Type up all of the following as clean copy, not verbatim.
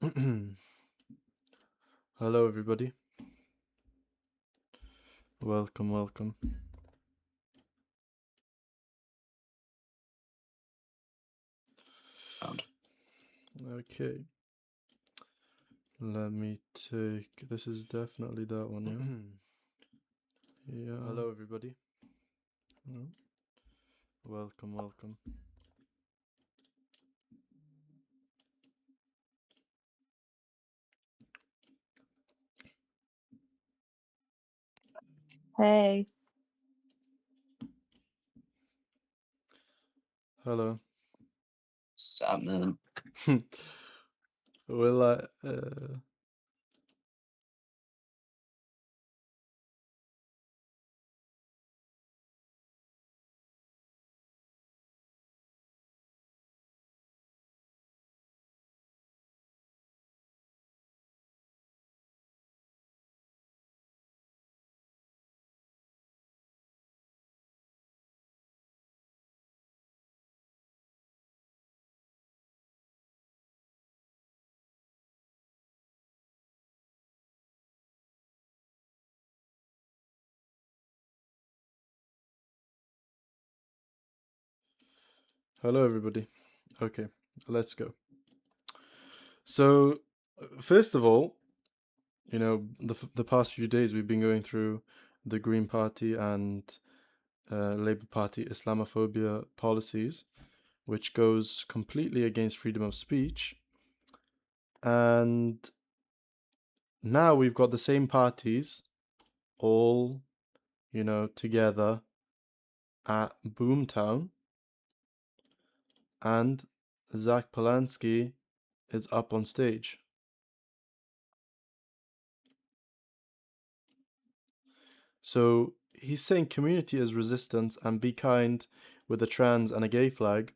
Hello, everybody. Welcome. Okay. Let me take. This is definitely that one, yeah? Yeah. Hello, everybody. Welcome. Hey. Hello. Sup, man? Will I? Hello, everybody. Okay, let's go. So, first of all, the past few days we've been going through the Green Party and Labour Party Islamophobia policies, which goes completely against freedom of speech. And now we've got the same parties all, together at Boomtown, and Zack Polanski is up on stage. So he's saying community is resistance and be kind with a trans and a gay flag.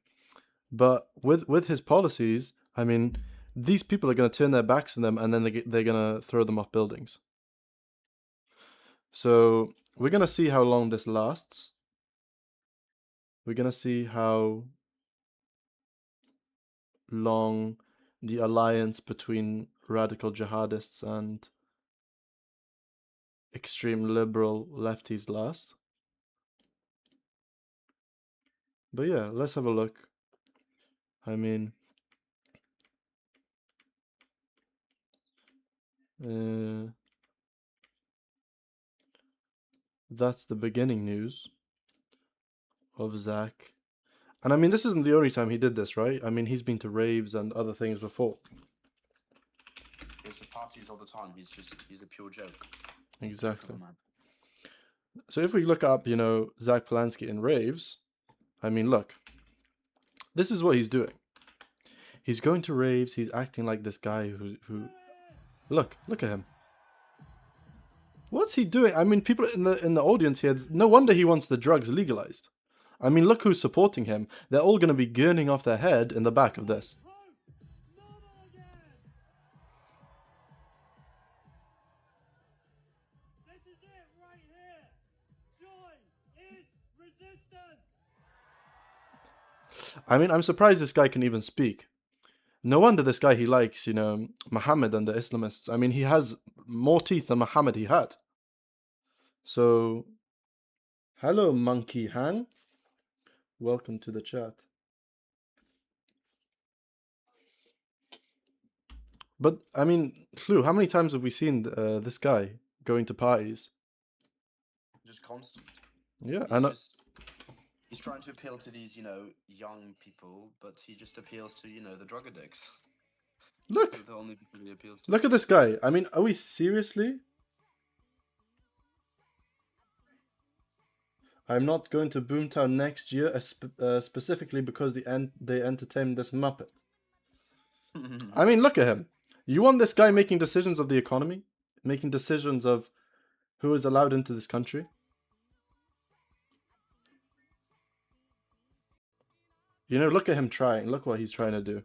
But with his policies, I mean, these people are going to turn their backs on them and then they're going to throw them off buildings. So we're going to see how long this lasts. We're going to see how long the alliance between radical jihadists and extreme liberal lefties last. But yeah, let's have a look. I mean, that's the beginning news of Zack. And I mean, this isn't the only time he did this, right? I mean, he's been to raves and other things before. Goes to parties all the time. He's a pure joke. Exactly. So if we look up, Zack Polanski in raves, I mean, look, this is what he's doing. He's going to raves. He's acting like this guy who look at him. What's he doing? I mean, people in the audience here, no wonder he wants the drugs legalized. I mean, look who's supporting him. They're all going to be gurning off their head in the back of this. I mean, I'm surprised this guy can even speak. No wonder this guy, he likes, Muhammad and the Islamists. I mean, he has more teeth than Muhammad he had. So, hello, Monkey Hang. Welcome to the chat. But, I mean, Flu, how many times have we seen this guy going to parties? Just constant. Yeah, he's trying to appeal to these, young people, but he just appeals to, the drug addicts. Look, the only people he appeals to. Look at this guy. I mean, are we seriously? I'm not going to Boomtown next year, specifically because they entertain this Muppet. I mean, look at him. You want this guy making decisions of the economy? Making decisions of who is allowed into this country? Look at him trying. Look what he's trying to do.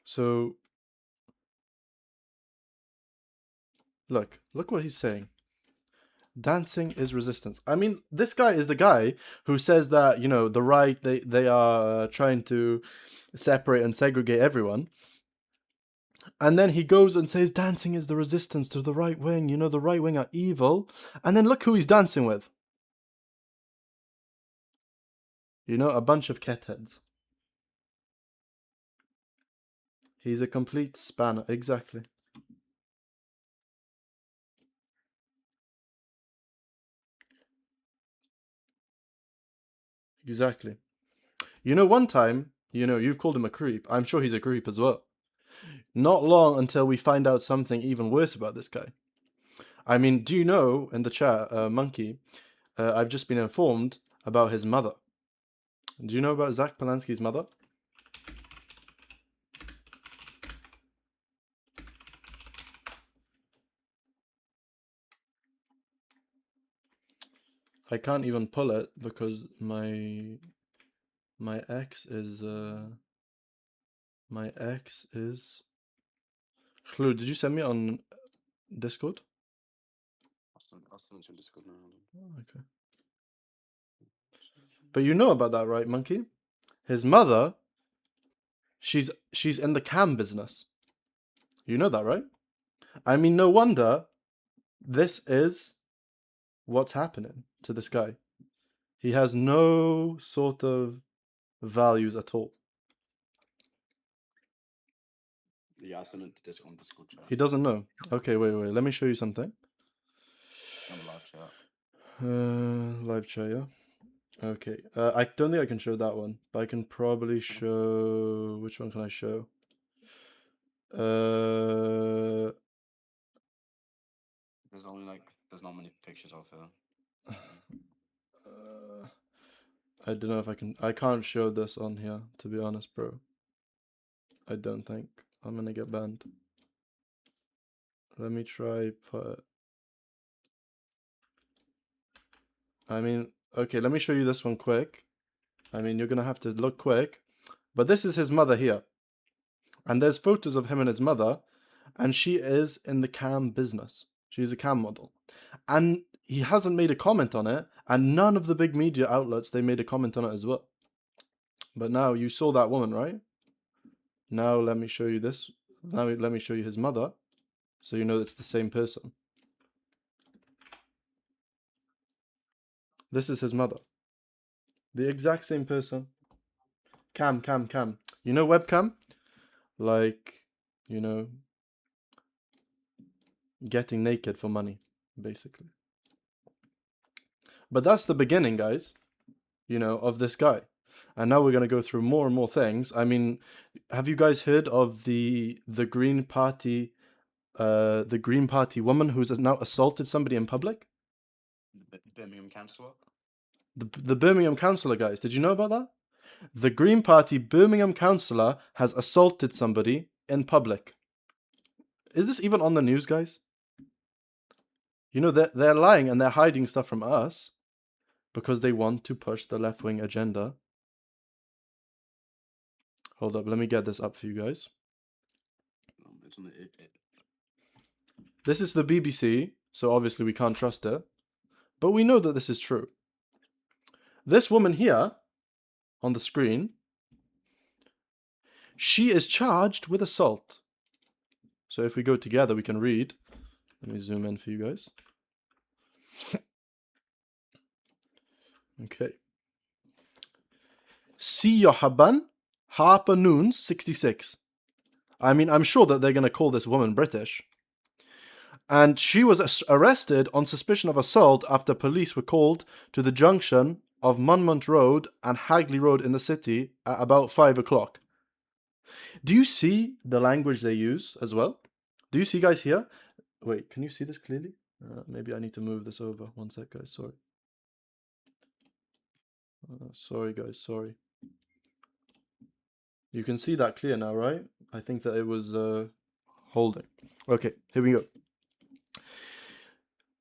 So, look what he's saying. Dancing is resistance. I mean, this guy is the guy who says that, you know, the right, they are trying to separate and segregate everyone. And then he goes and says dancing is the resistance to the right wing. You know, the right wing are evil. And then look who he's dancing with. You know, a bunch of ketheads. He's a complete spanner. Exactly. Exactly. You know, one time, you know, you've called him a creep. I'm sure he's a creep as well. Not long until we find out something even worse about this guy. I mean, do you know, in the chat, Monkey, I've just been informed about his mother. Do you know about Zack Polanski's mother? I can't even pull it because my ex is Khlu, did you send me on Discord? I'll send it to Discord now. Oh, okay. But you know about that, right, Monkey? His mother, she's in the cam business. You know that, right? I mean, no wonder this is what's happening to this guy. He has no sort of values at all. Yeah, I sent it to Discord chat. He doesn't know. Okay, wait. Let me show you something. On the live chat. Live chat, yeah. Okay. I don't think I can show that one, but I can probably show. Which one can I show? There's not many pictures of her. I don't know if I can. I can't show this on here, to be honest, bro. I don't think I'm gonna get banned. Let me try put. I mean, okay, let me show you this one quick. I mean, you're gonna have to look quick. But this is his mother here. And there's photos of him and his mother, and she is in the cam business. She's a cam model. And he hasn't made a comment on it, and none of the big media outlets, they made a comment on it as well. But now you saw that woman, right? Now let me show you this. Now let me show you his mother, so you know it's the same person. This is his mother. The exact same person. Cam. You know webcam? Like, you know, getting naked for money, basically. But that's the beginning, guys, you know, of this guy. And now we're going to go through more and more things. I mean, have you guys heard of the Green Party woman who's now assaulted somebody in public? The Birmingham councillor? The Birmingham councillor, guys. Did you know about that? The Green Party Birmingham councillor has assaulted somebody in public. Is this even on the news, guys? You know, they're lying and they're hiding stuff from us because they want to push the left-wing agenda. Hold up, let me get this up for you guys. It's on the This is the BBC, so obviously we can't trust it. But we know that this is true. This woman here on the screen, she is charged with assault. So if we go together, we can read. Let me zoom in for you guys. Okay. Siyohaban Harper Noons 66. I mean, I'm sure that they're going to call this woman British. And she was arrested on suspicion of assault after police were called to the junction of Monmouth Road and Hagley Road in the city at about 5 o'clock. Do you see the language they use as well? Do you see, guys, here? Wait, can you see this clearly? Maybe I need to move this over. One sec, guys. Sorry. Sorry, guys. Sorry. You can see that clear now, right? I think that it was holding. Okay, here we go.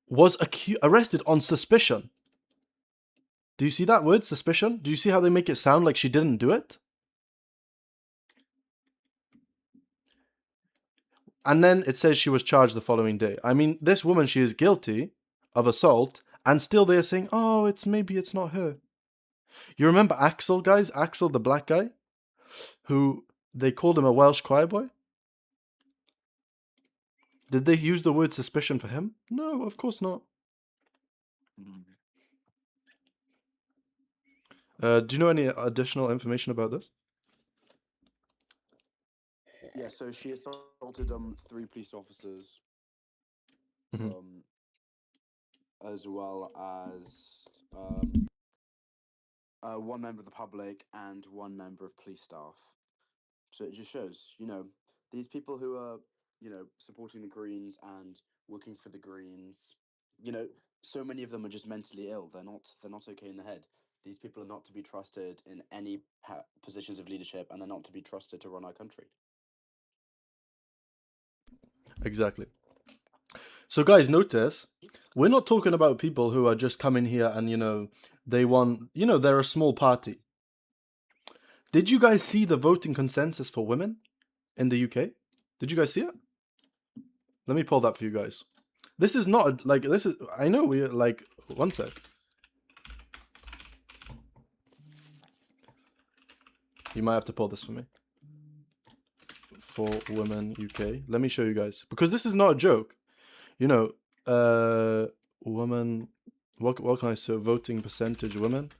Was arrested on suspicion. Do you see that word, suspicion? Do you see how they make it sound like she didn't do it? And then it says she was charged the following day. I mean, this woman, she is guilty of assault, and still they're saying, oh, maybe it's not her. You remember Axel, guys? Axel, the black guy, who they called him a Welsh choir boy? Did they use the word suspicion for him? No, of course not. Do you know any additional information about this? Yeah, so she assaulted 3 police officers, Mhm. as well as 1 member of the public and 1 member of police staff. So it just shows, these people who are, supporting the Greens and working for the Greens, so many of them are just mentally ill. They're not okay in the head. These people are not to be trusted in any positions of leadership, and they're not to be trusted to run our country. Exactly. So guys, notice, we're not talking about people who are just coming here and, they want, they're a small party. Did you guys see the voting consensus for women in the UK? Did you guys see it? Let me pull that for you guys. This is not like, I know we like, one sec. You might have to pull this for me. For women UK. Let me show you guys. Because this is not a joke. Women, what can I say? Voting percentage women?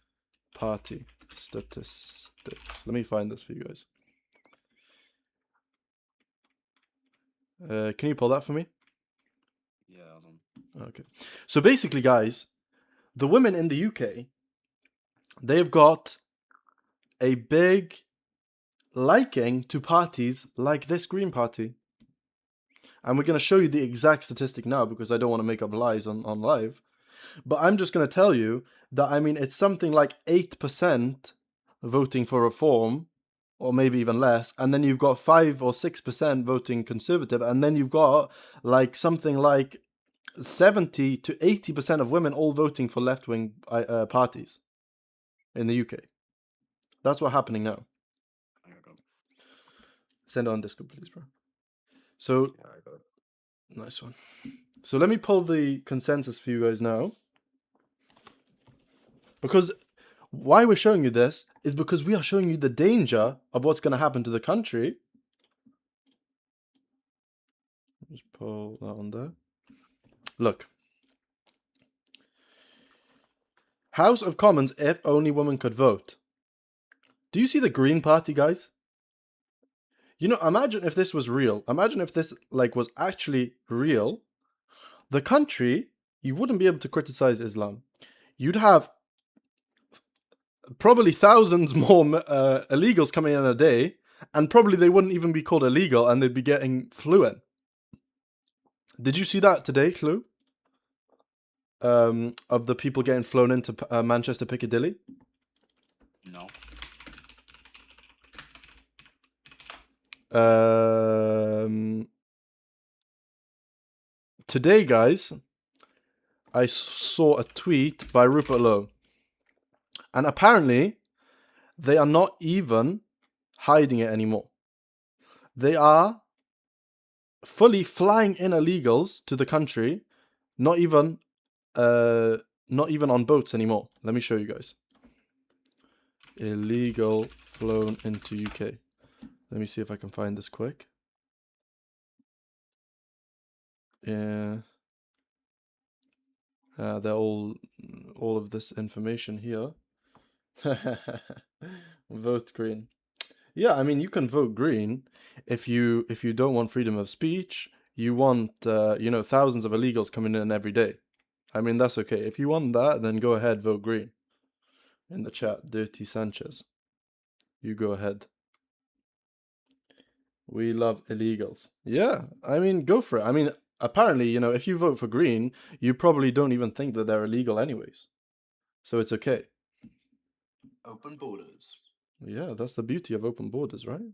Party statistics. Let me find this for you guys. Can you pull that for me? Yeah, Okay. So basically, guys, the women in the UK, they've got a big liking to parties like this Green Party. And we're going to show you the exact statistic now because I don't want to make up lies on live. But I'm just going to tell you that, it's something like 8% voting for reform, or maybe even less. And then you've got 5 or 6% voting conservative. And then you've got like something like 70 to 80% of women all voting for left-wing parties in the UK. That's what's happening now. Send it on Discord, please, bro. So, yeah, I got it. Nice one. So let me pull the consensus for you guys now. Because why we're showing you this is because we are showing you the danger of what's going to happen to the country. Just pull that on there. Look. House of Commons if only women could vote. Do you see the Green Party, guys? Imagine if this was real. Imagine if this was actually real. The country, you wouldn't be able to criticize Islam. You'd have probably thousands more illegals coming in a day, and probably they wouldn't even be called illegal, and they'd be getting fluent. Did you see that today, Clue? Of the people getting flown into Manchester Piccadilly? No. Today, guys, I saw a tweet by Rupert Lowe. And apparently, they are not even hiding it anymore. They are fully flying in illegals to the country, not even on boats anymore. Let me show you guys. Illegal flown into UK. Let me see if I can find this quick. Yeah. They're all of this information here. Vote green. Yeah, you can vote green if you don't want freedom of speech. You want thousands of illegals coming in every day. That's okay. If you want that, then go ahead, vote green. In the chat, Dirty Sanchez. You go ahead. We love illegals. Yeah, go for it. Apparently, if you vote for green, you probably don't even think that they're illegal anyways. So it's okay. Open borders. Yeah, that's the beauty of open borders, right?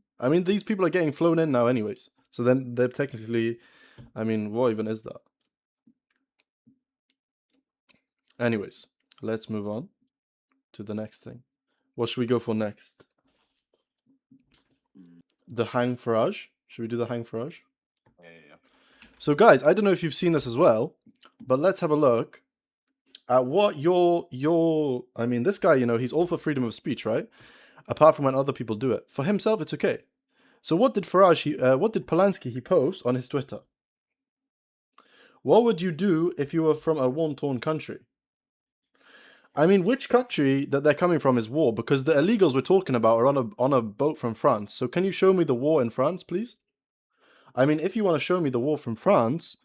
These people are getting flown in now anyways. So then they're technically, what even is that? Anyways, let's move on to the next thing. What should we go for next? The hang farage? Should we do the hang farage? Yeah. So guys, I don't know if you've seen this as well, but let's have a look at what your I mean, this guy, he's all for freedom of speech, right? Apart from when other people do it. For himself, it's okay. So what did what did Polanski he post on his Twitter? What would you do if you were from a war-torn country? I mean, which country that they're coming from is war? Because the illegals we're talking about are on a boat from France. So can you show me the war in France, please? I mean, if you want to show me the war from France,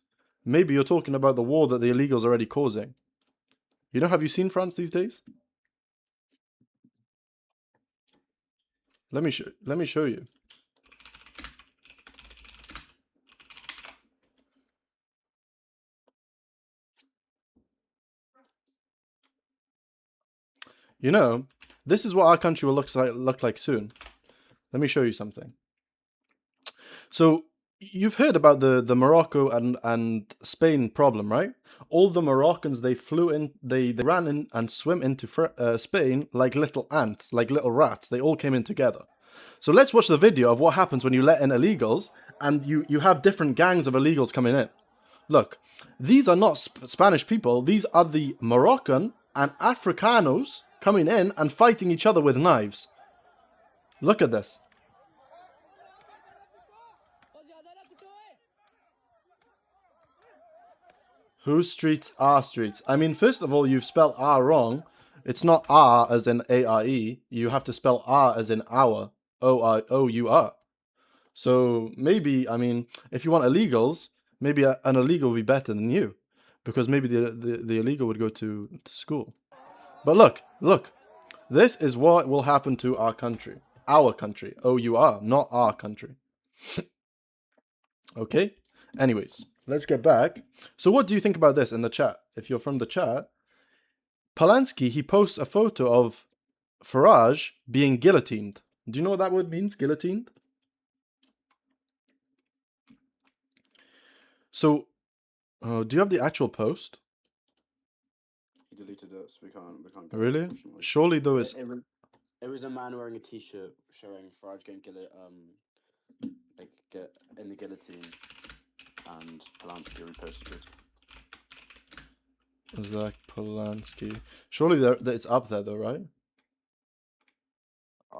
maybe you're talking about the war that the illegals are already causing. Have you seen France these days? Let me show you. This is what our country will look like soon. Let me show you something. So you've heard about the Morocco and Spain problem, right? All the Moroccans, they flew in, they ran in and swim into Spain like little ants, like little rats. They all came in together. So let's watch the video of what happens when you let in illegals and you have different gangs of illegals coming in. Look, these are not Spanish people. These are the Moroccan and Africanos coming in and fighting each other with knives. Look at this. Whose streets are streets? I mean, first of all, you've spelled R wrong. It's not R as in A-R-E. You have to spell R as in our. O-U-R. So maybe, I mean, if you want illegals, maybe an illegal would be better than you. Because maybe the illegal would go to school. But look. This is what will happen to our country. Our country. O-U-R, not our country. Okay? Anyways, let's get back. So what do you think about this in the chat? If you're from the chat, Polanski, he posts a photo of Farage being guillotined. Do you know what that word means, guillotined? So, do you have the actual post? He deleted it, so we can't go. Really? Surely though it's... It was a man wearing a t-shirt showing Farage getting get in the guillotine, and Polanski reposted it. Zack Polanski. Surely it's up there though, right?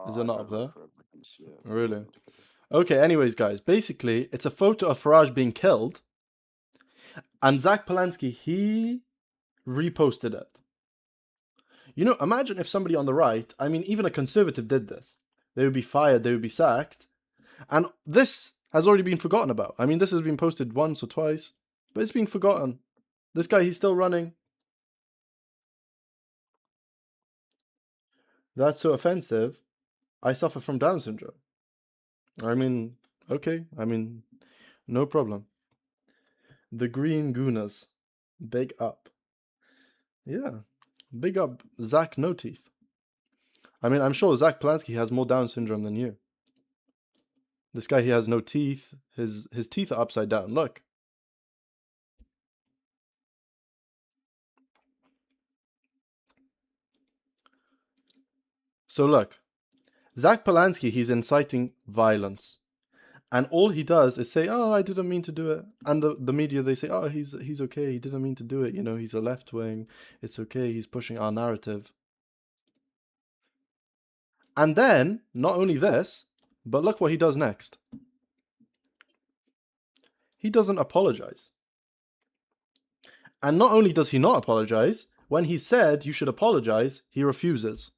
Is it not up there? Really? Okay, anyways, guys. Basically, it's a photo of Farage being killed. And Zack Polanski, he reposted it. Imagine if somebody on the right, I mean, even a conservative did this. They would be fired, they would be sacked. And this has already been forgotten about. I mean, this has been posted once or twice, but it's been forgotten. This guy, he's still running. That's so offensive. I suffer from Down syndrome. I mean, okay. I mean, no problem. The Green Goonas. Big up. Yeah. Big up Zach No Teeth. I mean, I'm sure Zack Polanski has more Down syndrome than you. This guy, he has no teeth. His teeth are upside down. Look. So look. Zack Polanski, he's inciting violence. And all he does is say, oh, I didn't mean to do it. And the media, they say, oh, he's okay. He didn't mean to do it. He's a left wing. It's okay. He's pushing our narrative. And then, not only this, but look what he does next. He doesn't apologize. And not only does he not apologize, when he said you should apologize, he refuses.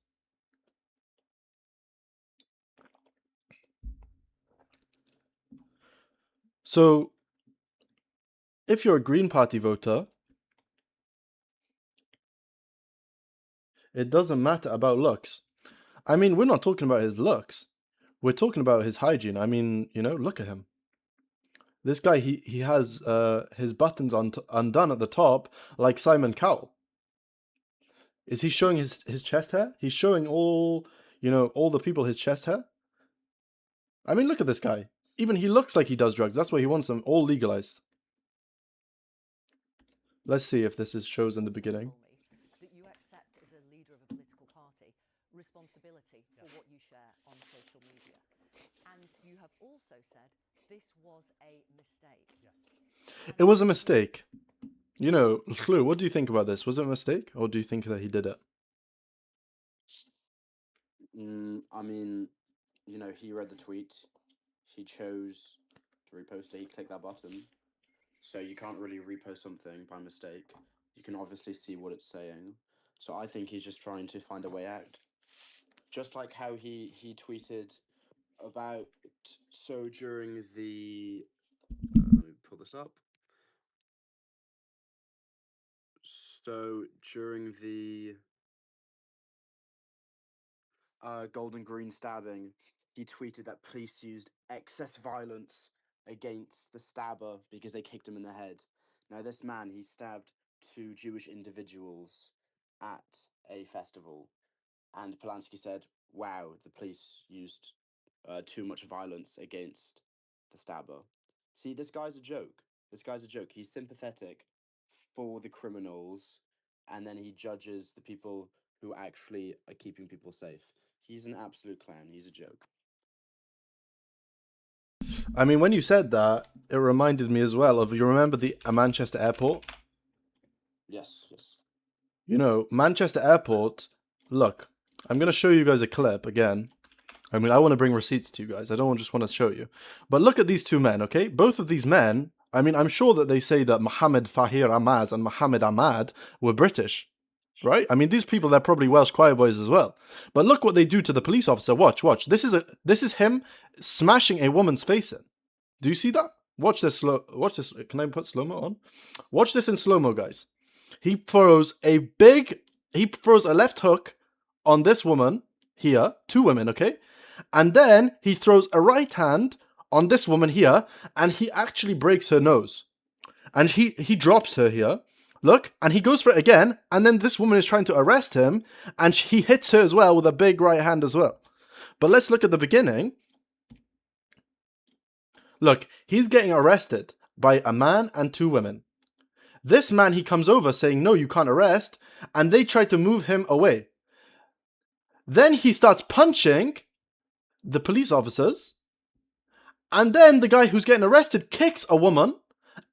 So, if you're a Green Party voter, it doesn't matter about looks. I mean, we're not talking about his looks. We're talking about his hygiene. I mean, look at him. This guy, he has his buttons undone at the top like Simon Cowell. Is he showing his chest hair? He's showing all the people his chest hair? I mean, look at this guy. Even he looks like he does drugs. That's why he wants them all legalized. Let's see if this shows in the beginning. That you accept as a leader of a political party responsibility for what you share on social media. And you have also said this was a mistake. It was a mistake. You know, Clue, what do you think about this? Was it a mistake, or do you think that he did it? I mean, you know, he read the tweet. He chose to repost it. He clicked that button. So you can't really repost something by mistake. You can obviously see what it's saying. So I think he's just trying to find a way out. Just like how he tweeted about, so during the let me pull this up. So during the Golden Green stabbing, he tweeted that police used excess violence against the stabber because they kicked him in the head. Now, this man, he stabbed two Jewish individuals at a festival, and Polanski said, "Wow, the police used too much violence against the stabber." See, this guy's a joke. This guy's a joke. He's sympathetic for the criminals, and then he judges the people who actually are keeping people safe. He's an absolute clown. He's a joke. I mean, when you said that, it reminded me as well of, you remember the Manchester airport? Yes, yes. You know, Manchester airport, look, I'm going to show you guys a clip again. I mean, I want to bring receipts to you guys. I don't just want to show you. But look at these two men, okay? Both of these men, I mean, I'm sure that they say that Mohammed Fahir Amaz and Mohammed Ahmad were British, right? I mean, these people, they're probably Welsh choir boys as well. But look what they do to the police officer. Watch, watch. This is him smashing a woman's face in. Do you see that? Watch this watch this. Can I put slow-mo on? Watch this in slow-mo, guys. He throws a left hook on this woman here, two women, okay? And then he throws a right hand on this woman here, and he actually breaks her nose. And he drops her here. Look, and he goes for it again, and then this woman is trying to arrest him, and he hits her as well with a big right hand as well. But let's look at the beginning. Look, he's getting arrested by a man and two women. This man, he comes over saying, "No, you can't arrest," and they try to move him away. Then he starts punching the police officers, and then the guy who's getting arrested kicks a woman,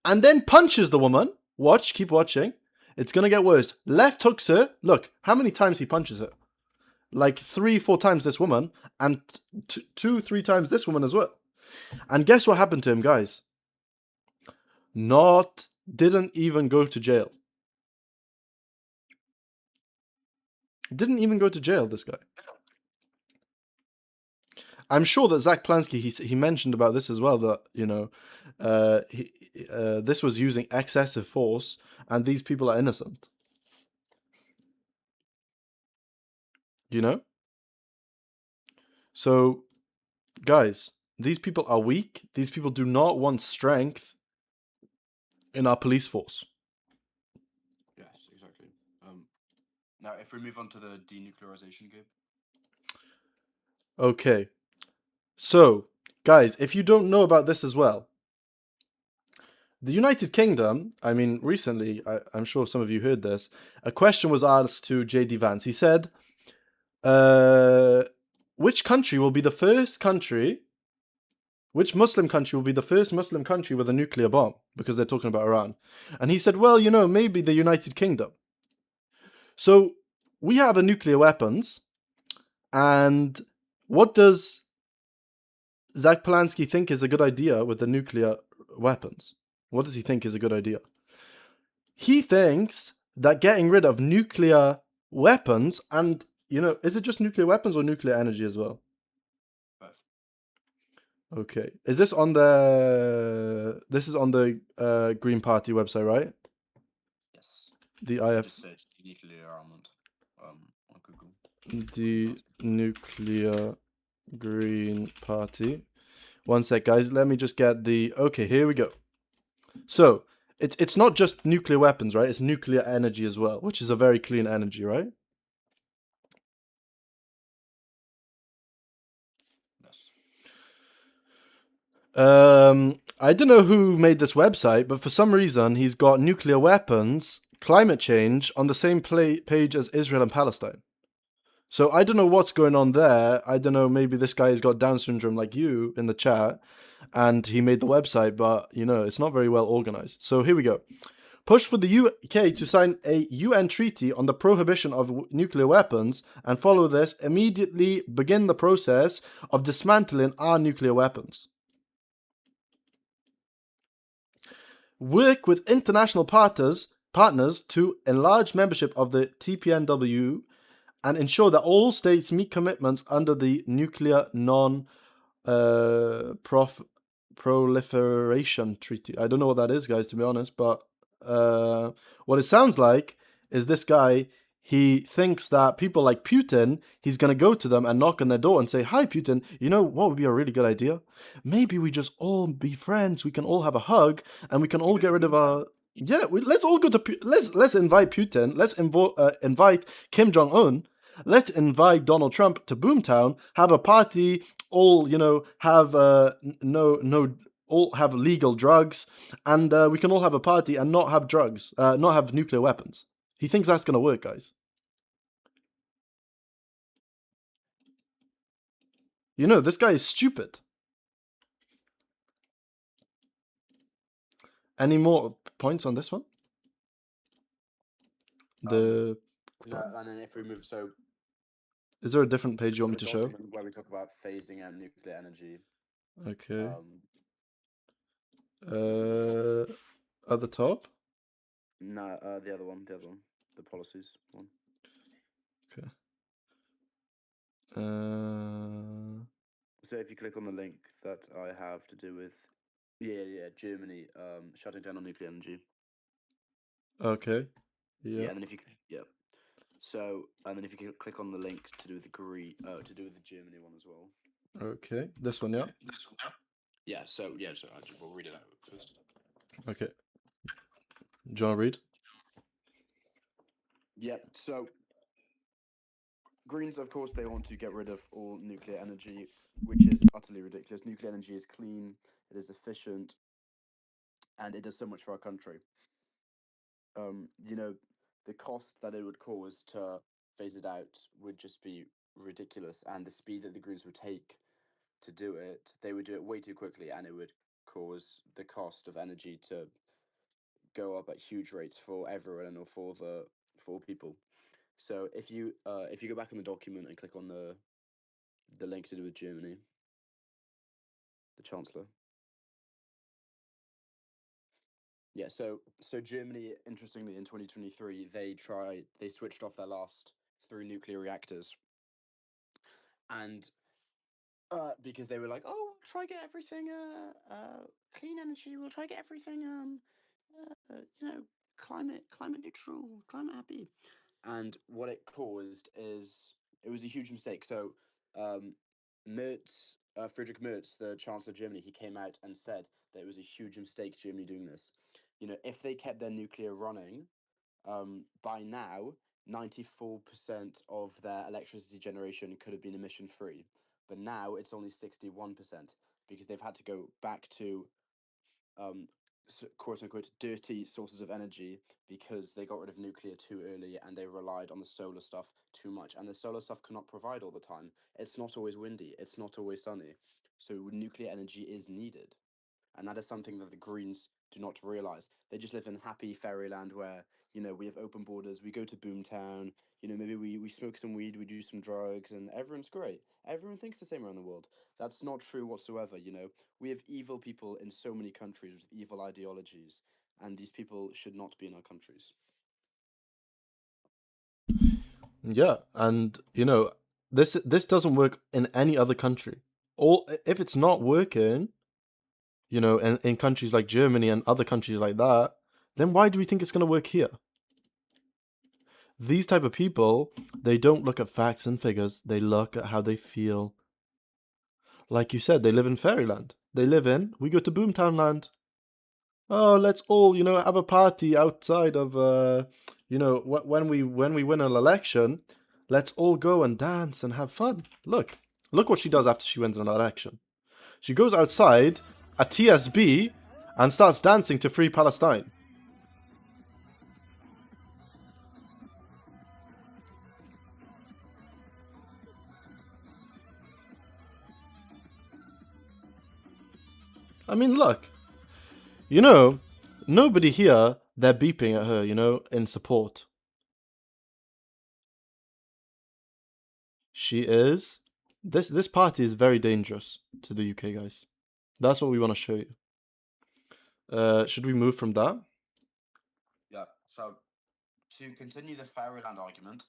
and then punches the woman. Watch, keep watching. It's gonna get worse. Left hooks her. Look, how many times he punches her? Like 3-4 times this woman, and 2-3 times this woman as well. And guess what happened to him, guys? Didn't even go to jail. Didn't even go to jail, this guy. I'm sure that Zack Polanski, he mentioned about this as well, that, you know, this was using excessive force, and these people are innocent. You know? So, guys, these people are weak. These people do not want strength in our police force. Yes, exactly. Now, if we move on to the denuclearization game. Okay. So, guys, if you don't know about this as well, the United Kingdom, I mean, recently, I'm sure some of you heard this, a question was asked to J.D. Vance. He said, which country will be the first country, which Muslim country will be the first Muslim country with a nuclear bomb? Because they're talking about Iran. And he said, well, you know, maybe the United Kingdom. So we have the nuclear weapons. And what does Zack Polanski think is a good idea with the nuclear weapons? What does he think is a good idea? He thinks that getting rid of nuclear weapons, and, you know, is it just nuclear weapons or nuclear energy as well? Both. Okay. Is this on the... This is on the Green Party website, right? Yes. The IF... Just search nuclear armament on Google. The Nuclear Green Party. One sec, guys. Let me just get the... Okay, here we go. So, it's not just nuclear weapons, right? It's nuclear energy as well, which is a very clean energy, right? Yes. I don't know who made this website, but for some reason, he's got nuclear weapons, climate change on the same page as Israel and Palestine. So I don't know what's going on there. I don't know, maybe this guy has got Down syndrome like you in the chat, and he made the website, but, you know, it's not very well organized. So here we go. Push for the UK to sign a UN treaty on the prohibition of nuclear weapons, and follow this, immediately begin the process of dismantling our nuclear weapons. Work with international partners to enlarge membership of the TPNW and ensure that all states meet commitments under the Nuclear Non-Proliferation Treaty. I don't know what that is, guys, to be honest, but what it sounds like is this guy, he thinks that people like Putin, he's going to go to them and knock on their door and say, "Hi, Putin, you know what would be a really good idea? Maybe we just all be friends. We can all have a hug and we can all get rid of our... Yeah, let's all go to... Let's invite Putin. Let's invite Kim Jong-un. Let's invite Donald Trump to Boomtown, have a party, all, you know, have all have legal drugs, and we can all have a party and not have drugs, not have nuclear weapons." He thinks that's going to work, guys. You know, this guy is stupid. Any more points on this one? No, and then if we move, so is there a different page you want me to show? Where we talk about phasing out nuclear energy. Okay. At the top? No, the other one, the policies one. Okay. So if you click on the link that I have to do with, Germany shutting down on nuclear energy. Okay. Yeah. And then if you so and then if you click on the link to do with the the Germany one as well. Okay. This one, yeah. So we'll read it out first. Okay. Do you want to read? Yeah. So Greens, of course, they want to get rid of all nuclear energy, which is utterly ridiculous. Nuclear energy is clean, it is efficient, and it does so much for our country. You know, the cost that it would cause to phase it out would just be ridiculous, and the speed that the Greens would take to do it, they would do it way too quickly, and it would cause the cost of energy to go up at huge rates for everyone or for all people. So if you go back in the document and click on the link to do with Germany, the Chancellor. Yeah, so Germany, interestingly, in 2023, they switched off their last 3 nuclear reactors, and because they were like, "Oh, we'll try get everything clean energy. We'll try get everything climate neutral, climate happy." And what it caused is it was a huge mistake. So Friedrich Merz, the Chancellor of Germany, he came out and said that it was a huge mistake Germany doing this. You know, if they kept their nuclear running, by now 94% of their electricity generation could have been emission free. But now it's only 61% because they've had to go back to quote unquote dirty sources of energy because they got rid of nuclear too early and they relied on the solar stuff too much, and the solar stuff cannot provide all the time. It's not always windy, it's not always sunny, so nuclear energy is needed, and that is something that the Greens do not realize. They just live in happy fairyland where, you know, we have open borders, we go to Boomtown, you know, maybe we smoke some weed, we do some drugs, and everyone's great. Everyone thinks the same around the world. That's not true whatsoever, you know. We have evil people in so many countries with evil ideologies, and these people should not be in our countries. Yeah, and you know, this doesn't work in any other country. Or if it's not working, you know, in countries like Germany and other countries like that, then why do we think it's going to work here? These type of people, they don't look at facts and figures, they look at how they feel. Like you said, they live in fairyland. We go to Boomtown land. Oh, let's all, you know, have a party outside of, you know, when we win an election, let's all go and dance and have fun. Look what she does after she wins an election. She goes outside at TSB and starts dancing to Free Palestine. I mean, look, you know, nobody here they're beeping at her, you know, in support. She is. This party is very dangerous to the UK, guys. That's what we want to show you. Should we move from that? Yeah. So to continue the Fairyland argument,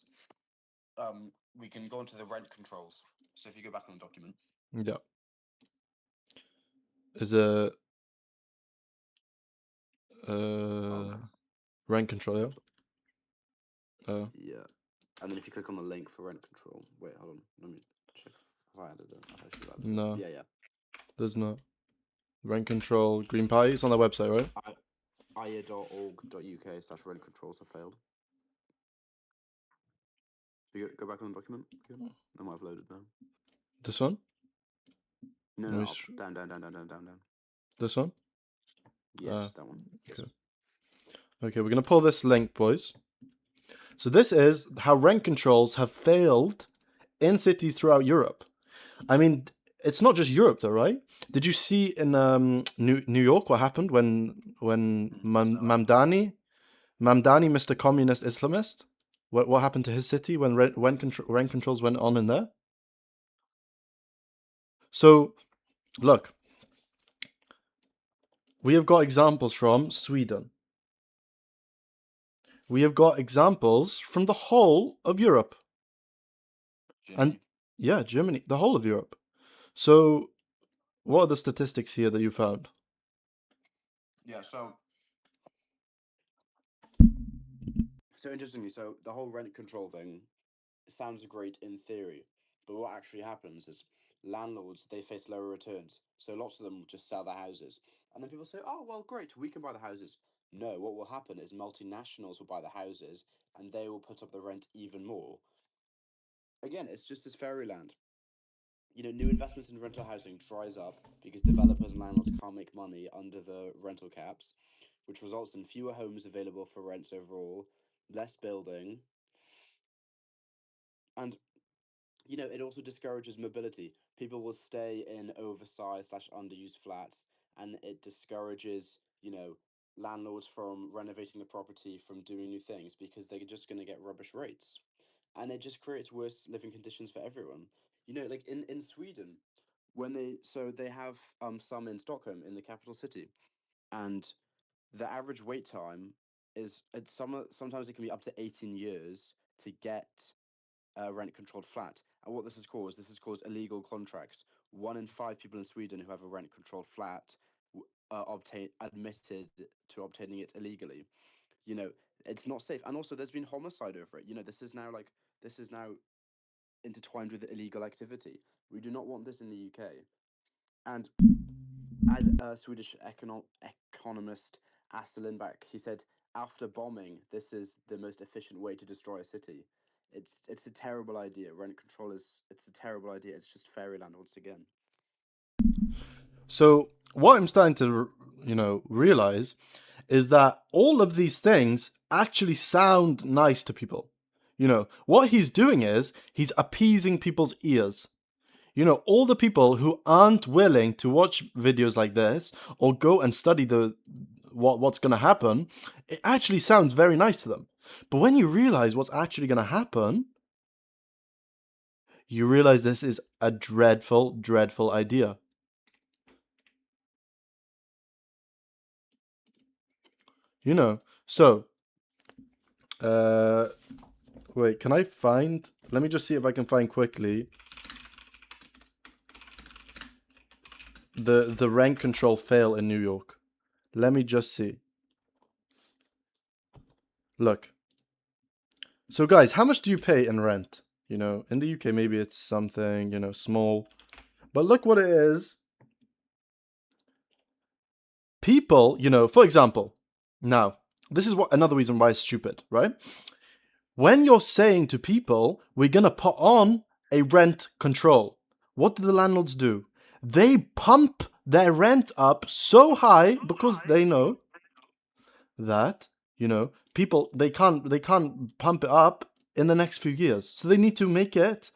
we can go into the rent controls. So if you go back on the document, Yeah. Is a rent control, yeah. yeah, and then if you click on the link for rent control, wait, hold on, let me check if I added it. I should have added No. it. Yeah, There's not. Rent control, Green Party. It's on their website, right? ia.org.uk/rent controls have failed. You go back on the document. Again? I might have loaded now. This one? No, down. This one? Yes, that one. Yes. Okay, we're gonna pull this link, boys. So this is how rent controls have failed in cities throughout Europe. I mean, it's not just Europe, though, right? Did you see in New York what happened when Mamdani, Mr. Communist Islamist, what happened to his city when rent controls went on in there? So, look, we have got examples from Sweden. We have got examples from the whole of Europe. Germany. And yeah, Germany, the whole of Europe. So, what are the statistics here that you found? Yeah, so interestingly, so the whole rent control thing sounds great in theory, but what actually happens is landlords, they face lower returns, so lots of them will just sell their houses, and then people say, oh well, great, we can buy the houses. No, what will happen is multinationals will buy the houses and they will put up the rent even more. Again, it's just this fairyland. You know, new investments in rental housing dries up because developers and landlords can't make money under the rental caps, which results in fewer homes available for rents overall, less building, and you know, it also discourages mobility. People will stay in oversized/underused flats, and it discourages, you know, landlords from renovating the property, from doing new things, because they're just going to get rubbish rates, and it just creates worse living conditions for everyone. You know, like in Sweden, when they have some in Stockholm, in the capital city, and the average wait time sometimes it can be up to 18 years to get a rent controlled flat. And what this has caused illegal contracts. 1 in 5 people in Sweden who have a rent controlled flat are admitted to obtaining it illegally. You know, it's not safe. And also there's been homicide over it. You know, this is now intertwined with illegal activity. We do not want this in the UK. And as a Swedish economist, Astrid Lindback, he said, after bombing, this is the most efficient way to destroy a city. It's a terrible idea. Rent control it's a terrible idea. It's just fairyland once again. So what I'm starting to, realize is that all of these things actually sound nice to people. You know, what he's doing is he's appeasing people's ears. You know, all the people who aren't willing to watch videos like this or go and study what's going to happen, it actually sounds very nice to them. But when you realize what's actually going to happen, you realize this is a dreadful, dreadful idea. You know, so, wait, can I find, let me just see if I can find quickly the rent control fail in New York. Let me just see. Look. So guys, how much do you pay in rent? You know, in the UK, maybe it's something, small. But look what it is. People, for example, now, this is another reason why it's stupid, right? When you're saying to people, we're going to put on a rent control, what do the landlords do? They pump their rent up so high because they know that, people, they can't pump it up in the next few years. So they need to make it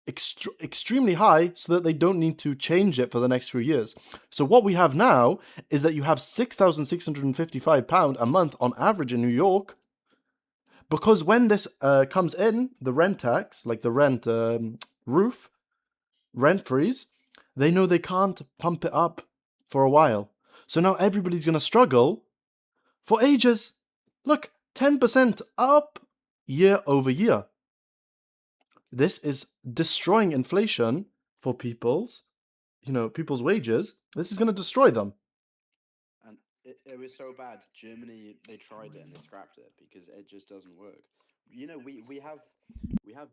extremely high so that they don't need to change it for the next few years. So what we have now is that you have £6,655 a month on average in New York, because when this comes in, the rent tax, like the rent rent freeze, they know they can't pump it up for a while. So now everybody's going to struggle for ages. Look, 10% up year over year. This is destroying inflation for people's wages. This is going to destroy them. And it was so bad. Germany, they tried it and they scrapped it because it just doesn't work. You know, we have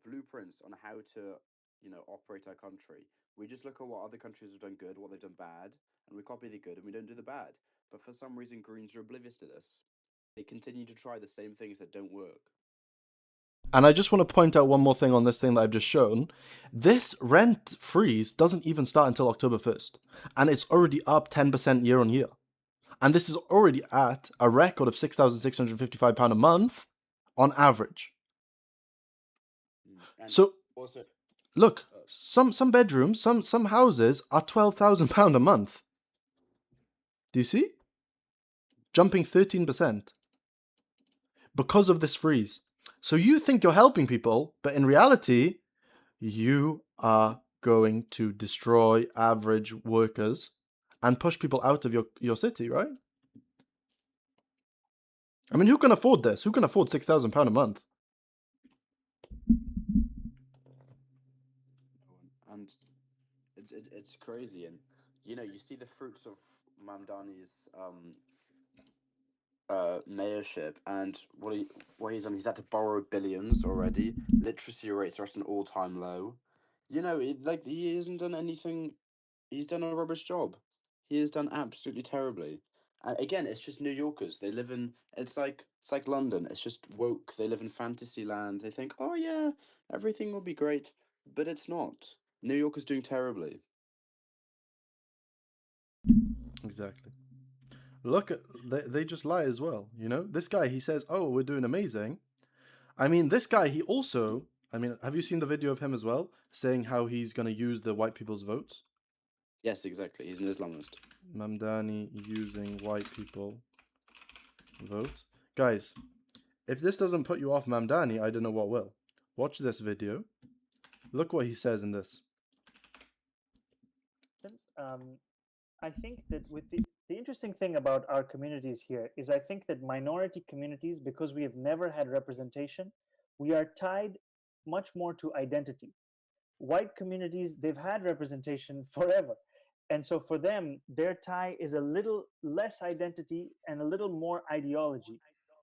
blueprints on how to, operate our country. We just look at what other countries have done good, what they've done bad, and we copy the good and we don't do the bad. But for some reason, Greens are oblivious to this. They continue to try the same things that don't work. And I just want to point out one more thing on this thing that I've just shown. This rent freeze doesn't even start until October 1st. And it's already up 10% year on year. And this is already at a record of £6,655 a month on average. And so also, look, some bedrooms, some houses are £12,000 a month. Do you see? Jumping 13% because of this freeze. So you think you're helping people, but in reality, you are going to destroy average workers and push people out of your city, right? I mean, who can afford this? Who can afford £6,000 a month? and it's crazy. And you see the fruits of Mamdani's mayorship, and what he's done. He's had to borrow billions already. Literacy rates are at an all-time low. He hasn't done anything. He's done a rubbish job. He has done absolutely terribly. Again, it's just New Yorkers. They live in. It's like London. It's just woke. They live in fantasy land. They think, oh yeah, everything will be great, but it's not. New York is doing terribly. Exactly. Look, they just lie as well. This guy, he says, oh, we're doing amazing. I mean, this guy, he also, have you seen the video of him as well, saying how he's going to use the white people's votes? Yes, exactly. He's an Islamist. Mamdani using white people vote. Guys, if this doesn't put you off Mamdani, I don't know what will. Watch this video. Look what he says in this. I think that with the interesting thing about our communities here is I think that minority communities, because we have never had representation, we are tied much more to identity. White communities, they've had representation forever. And so for them, their tie is a little less identity and a little more ideology.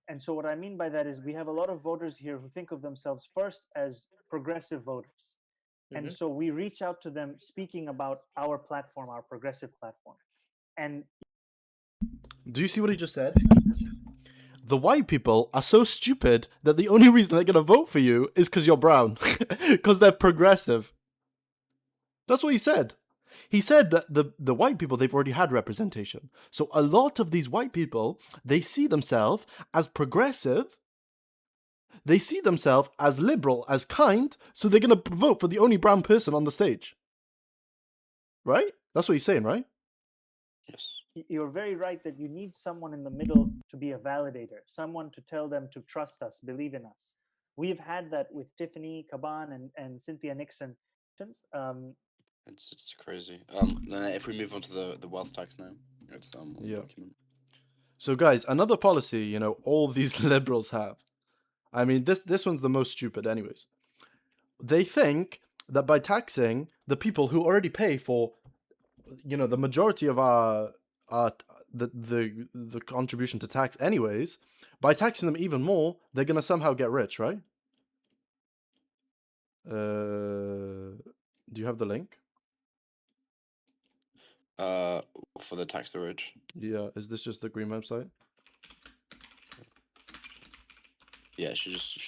And so what I mean by that is we have a lot of voters here who think of themselves first as progressive voters. And so we reach out to them speaking about our platform, our progressive platform. And do you see what he just said? The white people are so stupid that the only reason they're going to vote for you is because you're brown, because they're progressive. That's what he said. He said that the white people, they've already had representation. So a lot of these white people, they see themselves as progressive. They see themselves as liberal, as kind. So they're going to vote for the only brown person on the stage. Right? That's what he's saying, right? Yes. You're very right that you need someone in the middle to be a validator, someone to tell them to trust us, believe in us. We've had that with Tiffany Caban and Cynthia Nixon. It's crazy. Then if we move on to the wealth tax now, it's on the document. So guys, another policy, all these liberals have. I mean, this one's the most stupid, anyways. They think that by taxing the people who already pay for, the majority of the contribution to tax, anyways, by taxing them even more, they're gonna somehow get rich, right? Do you have the link? For the tax the rich. Yeah, is this just the green website? Yeah, she just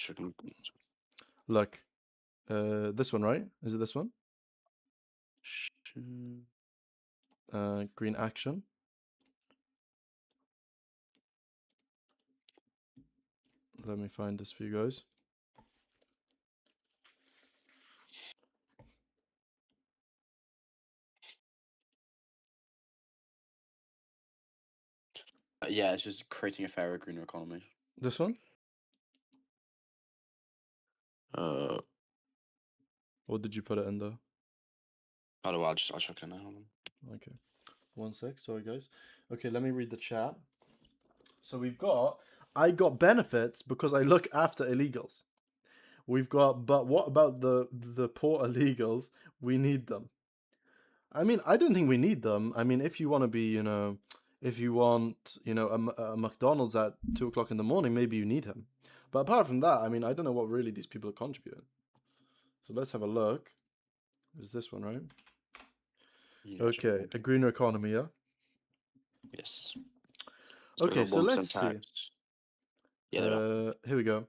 Look, this one, right? Is it this one? Green action. Let me find this for you guys. Yeah, it's just creating a fairer, greener economy. This one? Or did you put it in there? How do I'll check it now. Hold on. Okay. 1 sec. Sorry, guys. Okay, let me read the chat. So we've got, I got benefits because I look after illegals. We've got, but what about the poor illegals? We need them. I mean, I don't think we need them. I mean, if you want to be, you know, if you want, you know, a McDonald's at 2 o'clock in the morning, maybe you need him. But apart from that, I mean, I don't know what really these people are contributing. So let's have a look. Is this one right? Yeah, check Okay, it a out. greener economy, yeah. Yes. Okay, so 1% let's see. tax. Yeah, there are. Here we go.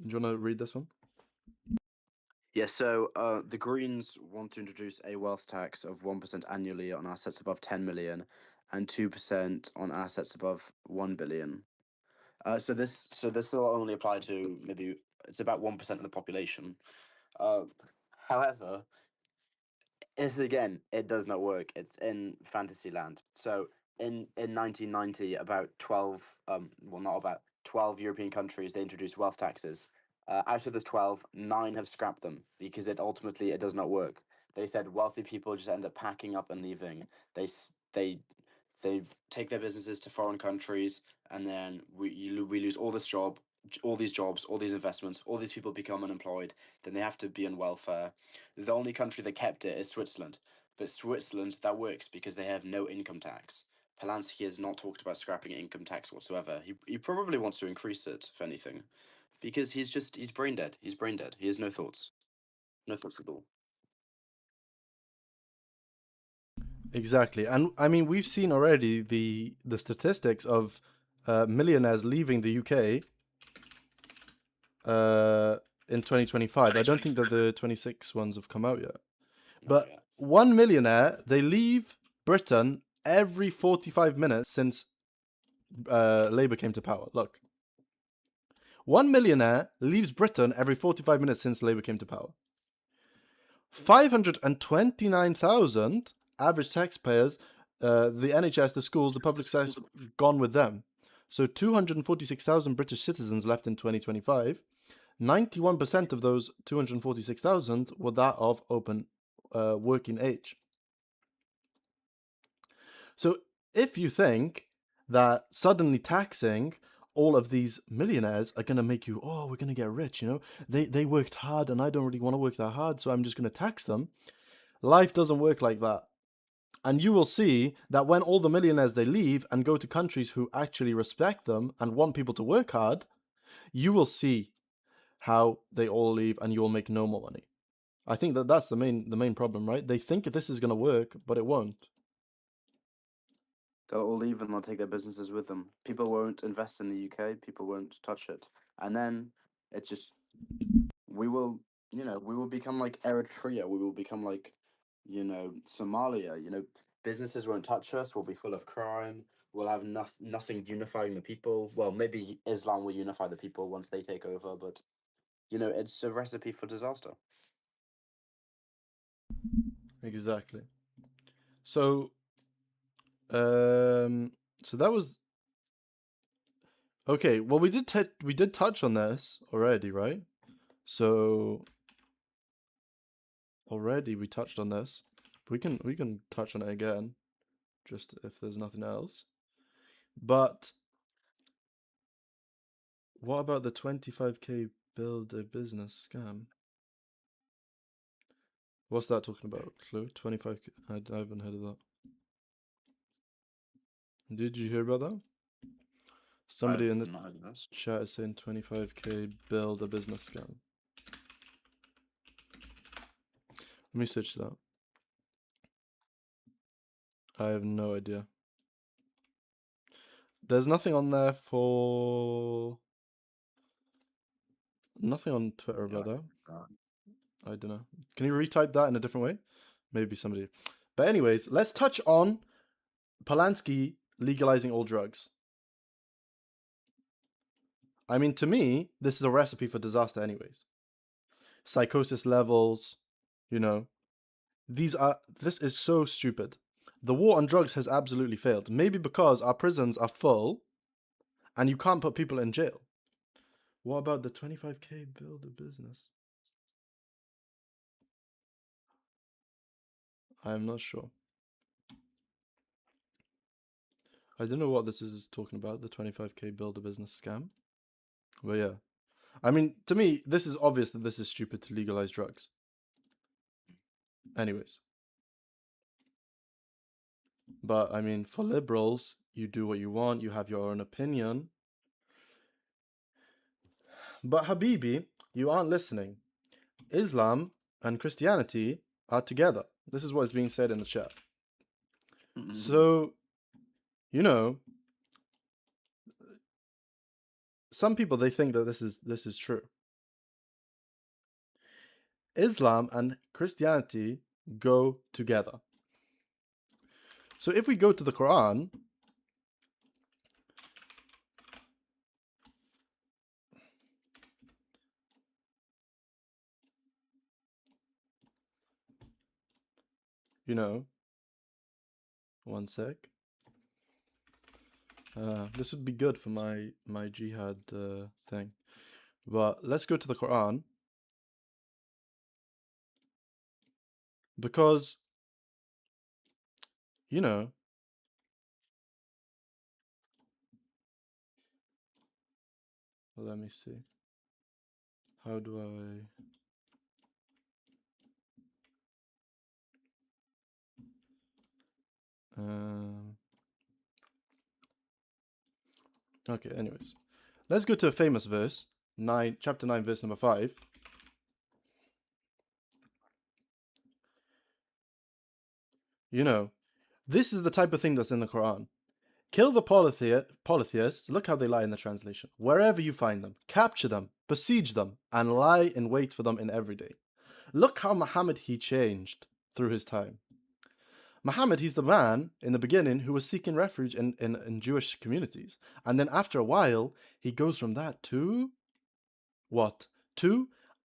Do you want to read this one? Yeah, so the Greens want to introduce a wealth tax of 1% annually on assets above 10 million and 2% on assets above 1 billion. So this will only apply to maybe it's about 1% of the population. However, this again, it does not work. It's in fantasy land. So in 1990, about 12 well, not about 12 European countries, they introduced wealth taxes. Out of those 12, 9 have scrapped them because it does not work. They said wealthy people just end up packing up and leaving. They take their businesses to foreign countries, and then we lose all these jobs, all these investments, all these people become unemployed. Then they have to be on welfare. The only country that kept it is Switzerland, but Switzerland, that works because they have no income tax. Polanski has not talked about scrapping income tax whatsoever. He probably wants to increase it, if anything, because he's brain dead. He's brain dead. He has no thoughts at all. Exactly, and I mean we've seen already the statistics of millionaires leaving the UK in 2025. I don't think that the 26 ones have come out yet. But Yeah. 1 millionaire, they leave Britain every 45 minutes since Labour came to power. Look. 1 millionaire leaves Britain every 45 minutes since Labour came to power. 529,000 average taxpayers, the NHS, the schools, the public sector, gone with them. So 246,000 British citizens left in 2025. 91% of those 246,000 were that of open working age. So if you think that suddenly taxing all of these millionaires are going to make you, oh, we're going to get rich, you know, they worked hard and I don't really want to work that hard, so I'm just going to tax them. Life doesn't work like that. And you will see that when all the millionaires, they leave and go to countries who actually respect them and want people to work hard, you will see how they all leave and you will make no more money. I think that that's the main problem, right? They think this is going to work, but it won't. They'll all leave and they'll take their businesses with them. People won't invest in the UK. People won't touch it, and then it just we will become like Eritrea. We will become like Somalia. Businesses won't touch us. We'll be full of crime. We'll have nothing unifying the people. Well, maybe Islam will unify the people once they take over, but it's a recipe for disaster. Exactly. So that was okay. Well, we did touch on this already, right? So already we touched on this. We can touch on it again, just if there's nothing else. But what about the 25k build a business scam? What's that talking about? Clue? 25k? I haven't heard of that. Did you hear about that? Somebody in the chat is saying 25k build a business scam. Let me search that. I have no idea. There's nothing on there for... Nothing on Twitter about that. I don't know. Can you retype that in a different way? Maybe somebody... But anyways, let's touch on Polanski legalizing all drugs. I mean, to me, this is a recipe for disaster anyways. Psychosis levels, you know. This is so stupid. The war on drugs has absolutely failed. Maybe because our prisons are full and you can't put people in jail. What about the 25k build a business? I'm not sure. I don't know what this is talking about, the 25k build a business scam. But yeah. I mean, to me, this is obvious that this is stupid to legalize drugs. Anyways. But I mean, for liberals, you do what you want, you have your own opinion. But Habibi, you aren't listening. Islam and Christianity are together. This is what is being said in the chat. So, you know, some people, they think that this is true. Islam and Christianity go together. So if we go to the Quran, you know, one sec. This would be good for my jihad thing. But let's go to the Quran. Because, you know, let me see. How do I... Okay, anyways. Let's go to a famous verse, chapter 9, verse number 5. You know, this is the type of thing that's in the Quran. Kill the polytheists, look how they lie in the translation. Wherever you find them, capture them, besiege them, and lie in wait for them in every day. Look how Muhammad, he changed through his time. Muhammad, he's the man in the beginning who was seeking refuge in Jewish communities. And then after a while, he goes from that to what? To,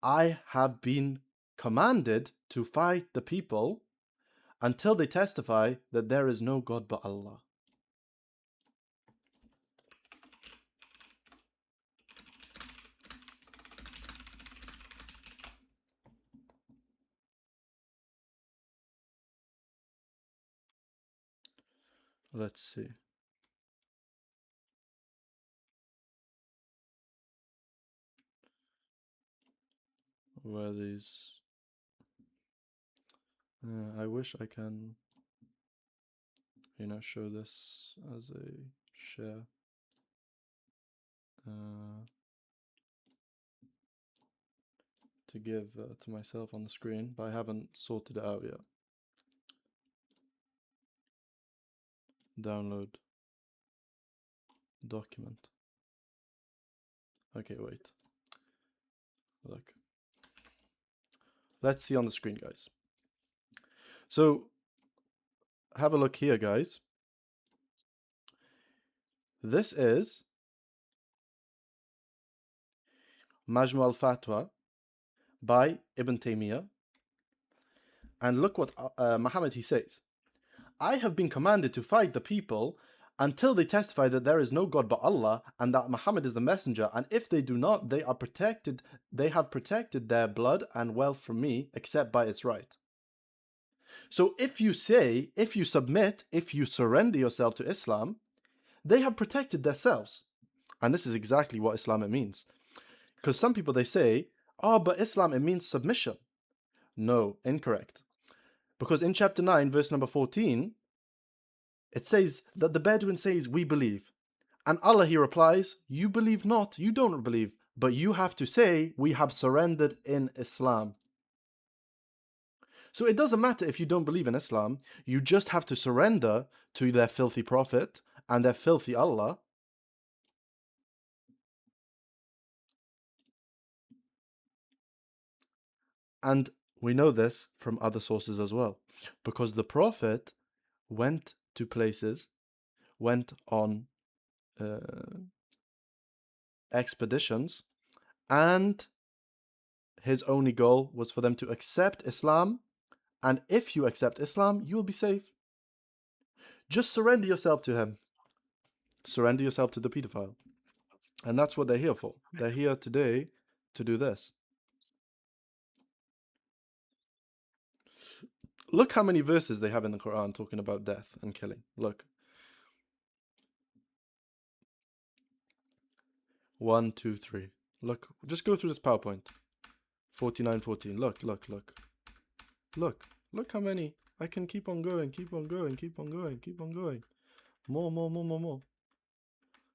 I have been commanded to fight the people until they testify that there is no God but Allah. Let's see. Where these... I wish I can, you know, show this as a share. To give to myself on the screen, but I haven't sorted it out yet. Download document. Okay, wait. Look. Let's see on the screen, guys. So, have a look here, guys. This is Majmu al-Fatwa by Ibn Taymiyyah. And look what Muhammad, he says. I have been commanded to fight the people until they testify that there is no God but Allah and that Muhammad is the messenger, and if they do not, they have protected their blood and wealth from me except by its right. So if you submit, if you surrender yourself to Islam, they have protected themselves. And this is exactly what Islam it means. Because some people, they say, oh, but Islam, it means submission. No, incorrect. Because in chapter 9, verse number 14, it says that the Bedouin says, we believe. And Allah, he replies, you believe not, you don't believe, but you have to say, we have surrendered in Islam. So it doesn't matter if you don't believe in Islam, you just have to surrender to their filthy prophet and their filthy Allah. And we know this from other sources as well, because the prophet went to places, went on expeditions, and his only goal was for them to accept Islam, and if you accept Islam, you will be safe. Just surrender yourself to him. Surrender yourself to the pedophile. And that's what they're here for. They're here today to do this. Look how many verses they have in the Quran talking about death and killing. Look. 1, 2, 3. Look, just go through this PowerPoint. 49:14. Look. Look how many. I can keep on going. More.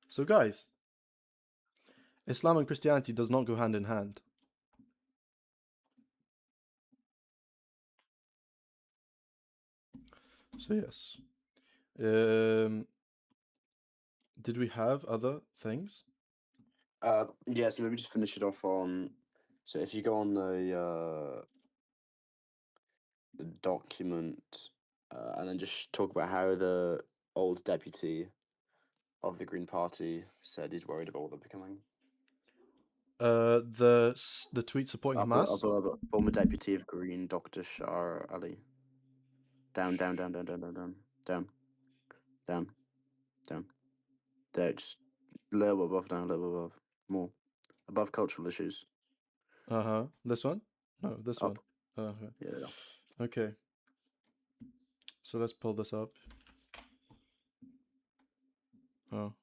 So guys, Islam and Christianity does not go hand in hand. So yes. Did we have other things? Yeah, so maybe just finish it off on. So if you go on the document, and then just talk about how the old deputy of the Green Party said he's worried about what they're becoming. The tweet supporting Hamas. Former deputy of Green, Dr. Shah Ali. Down. There, just a little above, down, a little above. More. Above cultural issues. This one? No, this Up. one. Okay. Yeah. Okay. So let's pull this up. Oh,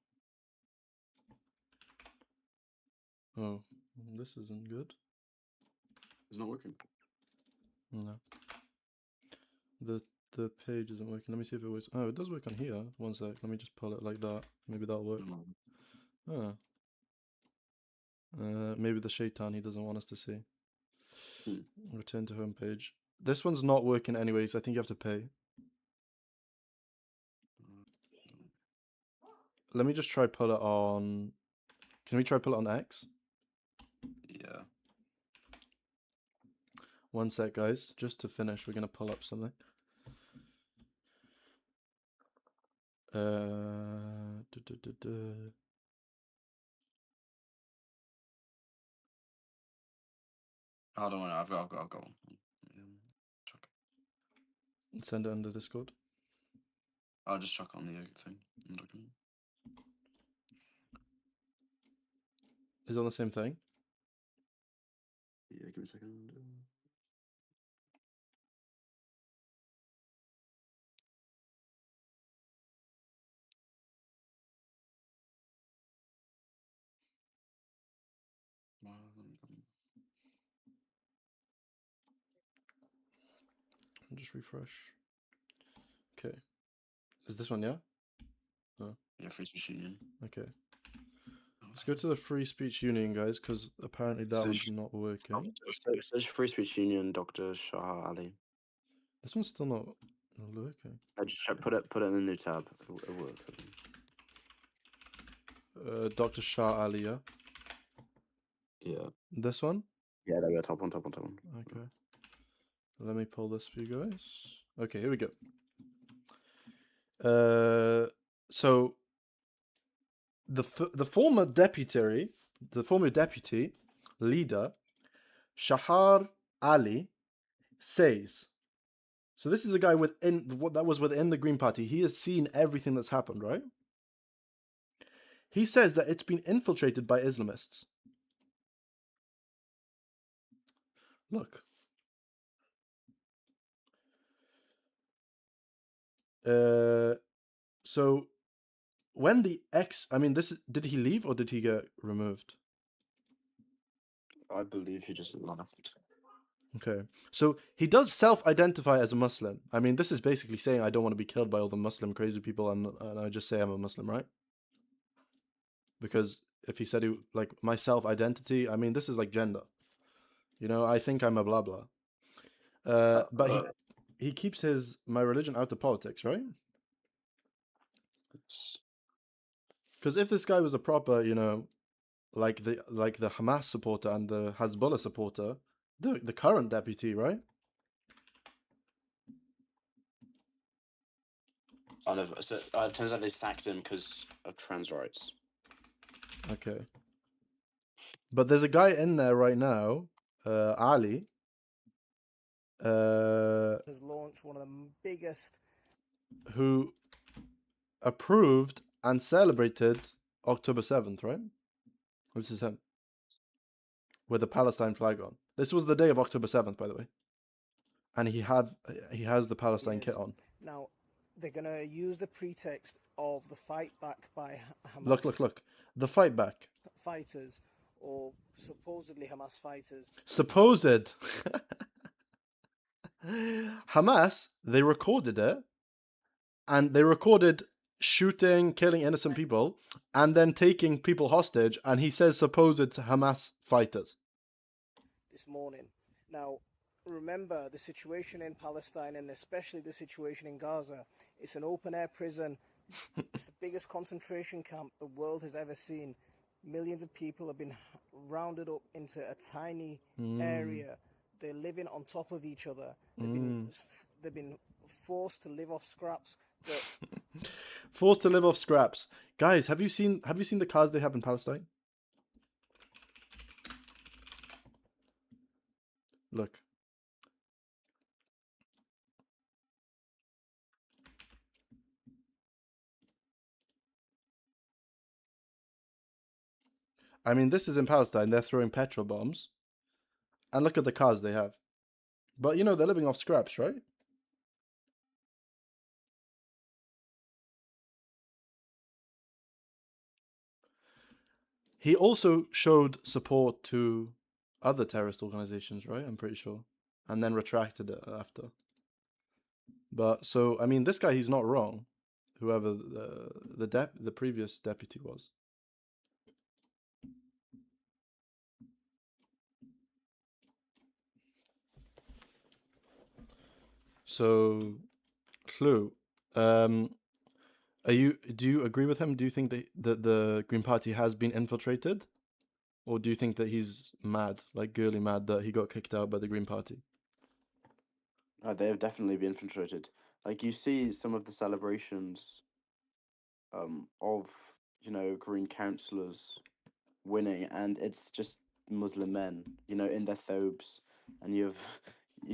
this isn't good. It's not working. No. The page isn't working. Let me see if it works. Oh, it does work on here. One sec. Let me just pull it like that. Maybe that'll work. Maybe the shaitan he doesn't want us to see. Return to home page. This one's not working anyways. I think you have to pay. Let me just try pull it on. Can we try pull it on X? Yeah. One sec, guys. Just to finish, we're gonna pull up something. I don't know. I've got one. Send it under Discord. I'll just chuck on the thing. Is it on the same thing? Yeah, give me a second. Just refresh. Okay. Is this one, yeah? No. Yeah, Free Speech Union. Okay. Let's go to the Free Speech Union, guys, because apparently that one's not working. Search Free Speech Union, Dr. Shah Ali. This one's still not working. I just put it in a new tab. It works. Dr. Shah Ali, yeah? Yeah. This one? Yeah, there we go. Top one. Okay. Let me pull this for you guys. Okay, here we go. So the former deputy leader, Shahar Ali, says. So this is a guy that was within the Green Party. He has seen everything that's happened, right? He says that it's been infiltrated by Islamists. Look. So when the did he leave or did he get removed? I believe he just left. Okay. So he does self-identify as a Muslim. I mean, this is basically saying I don't want to be killed by all the Muslim crazy people and I just say I'm a Muslim, right? Because if he said my self-identity, I mean, this is like gender. You know, I think I'm a blah blah. But he keeps my religion out of politics, right? Because if this guy was a proper, you know, like the Hamas supporter and the Hezbollah supporter, the current deputy, right? So it turns out they sacked him because of trans rights. Okay. But there's a guy in there right now, Ali. Has launched one of the biggest. Who approved and celebrated October 7th, right? This is him. With the Palestine flag on. This was the day of October 7th, by the way. And he has the Palestine kit on. Now, they're going to use the pretext of the fight back by Hamas Look. The fight back. fighters, or supposedly Hamas fighters. Supposed. Hamas, they recorded it. And they recorded shooting, killing innocent people, and then taking people hostage. And he says supposed Hamas fighters. This morning. Now, remember the situation in Palestine and especially the situation in Gaza. It's an open-air prison. It's the biggest concentration camp the world has ever seen. Millions of people have been rounded up into a tiny area. They're living on top of each other. They've been forced to live off scraps. Forced to live off scraps. Guys, have you seen the cars they have in Palestine? Look. I mean, this is in Palestine. They're throwing petrol bombs. And look at the cars they have. But, you know, they're living off scraps, right? He also showed support to other terrorist organizations, right? I'm pretty sure. And then retracted it after. But, so, I mean, this guy, he's not wrong. Whoever the previous deputy was. So, Clue, do you agree with him? Do you think that the Green Party has been infiltrated? Or do you think that he's mad, like girly mad, that he got kicked out by the Green Party? They have definitely been infiltrated. Like, you see some of the celebrations of, Green councillors winning, and it's just Muslim men, in their thobes, and you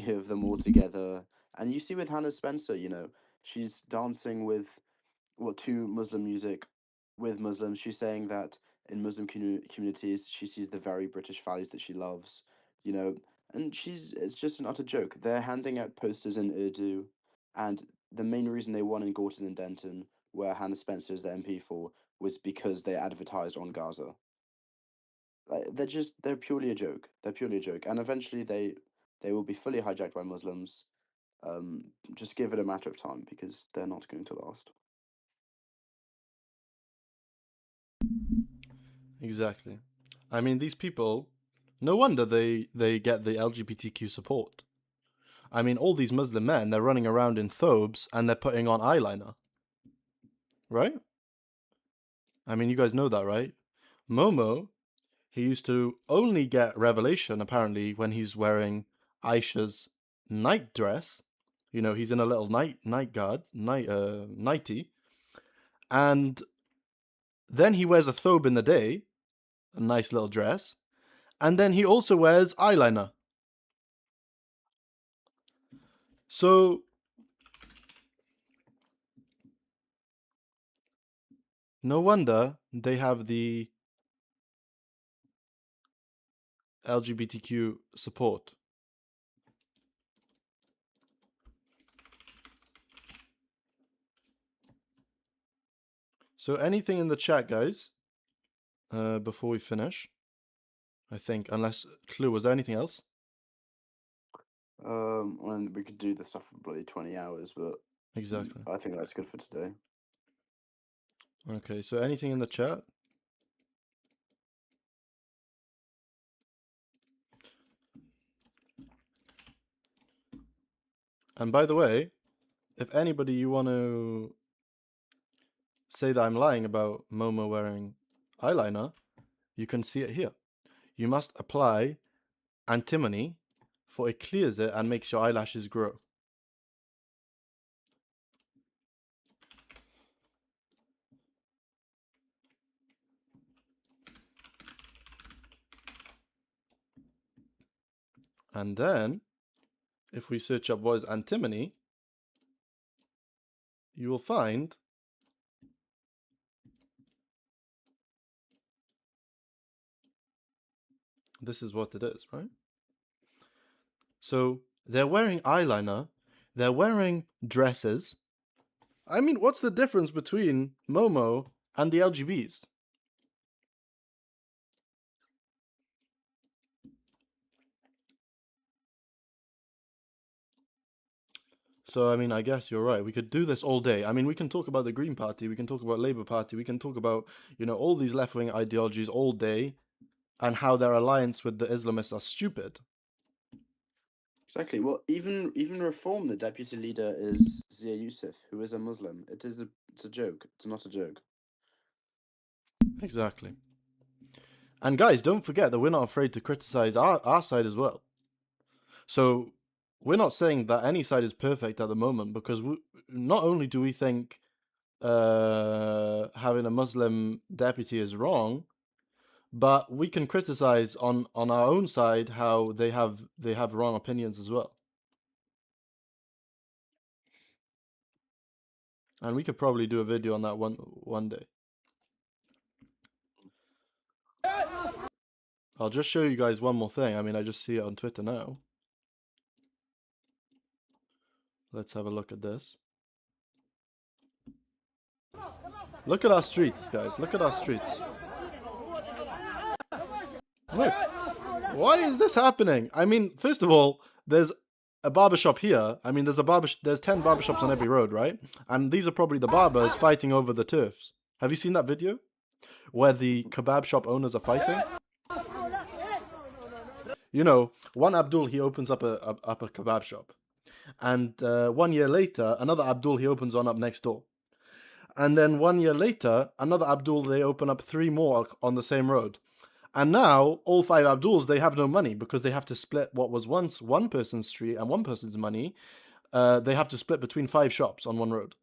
have them all together. And you see with Hannah Spencer, she's dancing with to Muslim music with Muslims. She's saying that in Muslim communities, she sees the very British values that she loves, and it's just an utter joke. They're handing out posters in Urdu, and the main reason they won in Gorton and Denton, where Hannah Spencer is the MP for, was because they advertised on Gaza. Like, they're purely a joke. They're purely a joke, and eventually they will be fully hijacked by Muslims. Just give it a matter of time, because they're not going to last. Exactly. I mean, these people, no wonder they get the LGBTQ support. I mean, all these Muslim men, they're running around in thobes and they're putting on eyeliner. Right? I mean, you guys know that, right? Momo, he used to only get revelation, apparently, when he's wearing Aisha's night dress. He's in a little nightie. And then he wears a thobe in the day, a nice little dress. And then he also wears eyeliner. So, no wonder they have the LGBTQ support. So anything in the chat, guys, before we finish? I think, unless, Clue, was there anything else? And we could do this stuff for bloody 20 hours, but Exactly. I think that's good for today. Okay, so anything in the chat? And by the way, if anybody you want to say that I'm lying about Momo wearing eyeliner, you can see it here. You must apply antimony, for it clears it and makes your eyelashes grow. And then, if we search up what is antimony, you will find This is what it is, right? So they're wearing eyeliner, they're wearing dresses. I mean, what's the difference between Momo and the LGBs? So, I mean, I guess you're right. We could do this all day. I mean, we can talk about the Green Party, we can talk about Labour Party, we can talk about, you know, all these left-wing ideologies all day and how their alliance with the Islamists are stupid. Exactly. Well, even Reform, the deputy leader is Zia Yusuf, who is a Muslim. It's a joke. It's not a joke. Exactly. And guys, don't forget that we're not afraid to criticize our side as well. So we're not saying that any side is perfect at the moment, because not only do we think having a Muslim deputy is wrong, but we can criticize on our own side how they have wrong opinions as well. And we could probably do a video on that one day. I'll just show you guys one more thing. I mean, I just see it on Twitter now. Let's have a look at this. Look at our streets, guys. Look at our streets. Look. Why is this happening? I mean, first of all, there's a barbershop here. I mean, there's 10 barbershops on every road, right? And these are probably the barbers fighting over the turfs. Have you seen that video? Where the kebab shop owners are fighting? You know, one Abdul, he opens up a kebab shop. And 1 year later, another Abdul, he opens one up next door. And then 1 year later, another Abdul, they open up 3 more on the same road. And now, all 5 Abduls, they have no money because they have to split what was once one person's street and one person's money. They have to split between 5 shops on one road.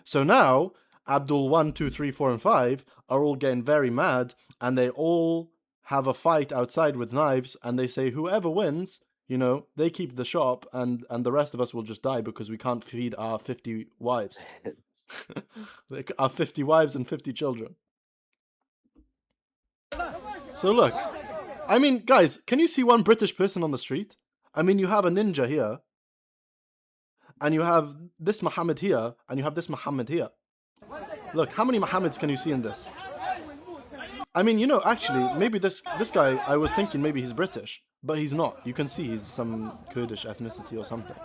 So now, Abdul 1, 2, 3, 4, and 5 are all getting very mad, and they all have a fight outside with knives, and they say whoever wins, you know, they keep the shop, and the rest of us will just die because we can't feed our 50 wives. Our 50 wives and 50 children. So look, I mean, guys, can you see one British person on the street? I mean, you have a ninja here, and you have this Muhammad here, and you have this Muhammad here. Look, how many Muhammads can you see in this? I mean, you know, actually, maybe this guy, I was thinking maybe he's British, but he's not. You can see he's some Kurdish ethnicity or something.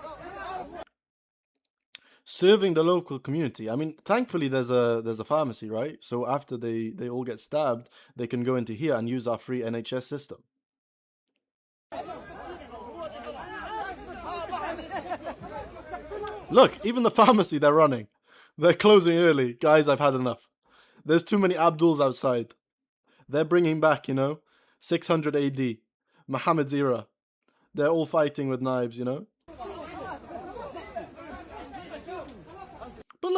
Serving the local community. I mean, thankfully there's a pharmacy, right? So after they all get stabbed, they can go into here and use our free NHS system. Look, even the pharmacy they're running. They're closing early. Guys, I've had enough. There's too many Abduls outside. They're bringing back, you know, 600 AD, Muhammad's era. They're all fighting with knives, you know. But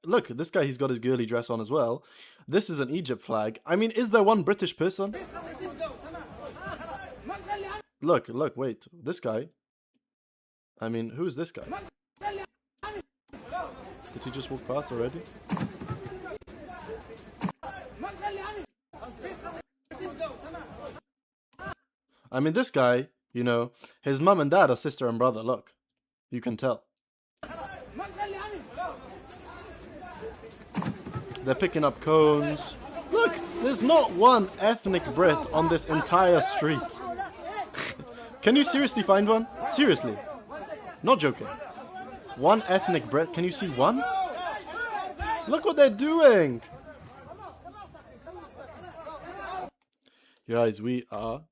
look, this guy, he's got his girly dress on as well. This is an Egypt flag. I mean, is there one British person? Look, wait, this guy. I mean, who is this guy? Did he just walk past already? I mean, this guy, you know, his mum and dad are sister and brother, look. You can tell. They're picking up cones. Look, there's not one ethnic Brit on this entire street. Can you seriously find one? Seriously. Not joking. One ethnic Brit, can you see one? Look what they're doing! Guys, we are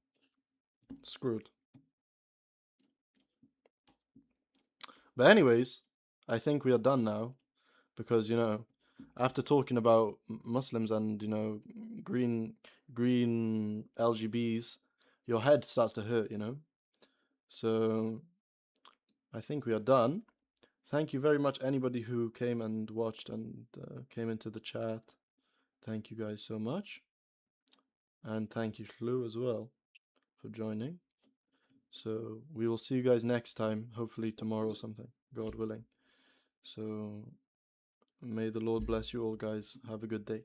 screwed. But anyways, I think we are done now. Because, you know, after talking about Muslims and, you know, green LGBs, your head starts to hurt, you know. So I think we are done. Thank you very much, anybody who came and watched and came into the chat. Thank you guys so much. And thank you, Flu, as well, for joining. So we will see you guys next time, hopefully tomorrow or something, God willing. So may the Lord bless you all, guys. Have a good day.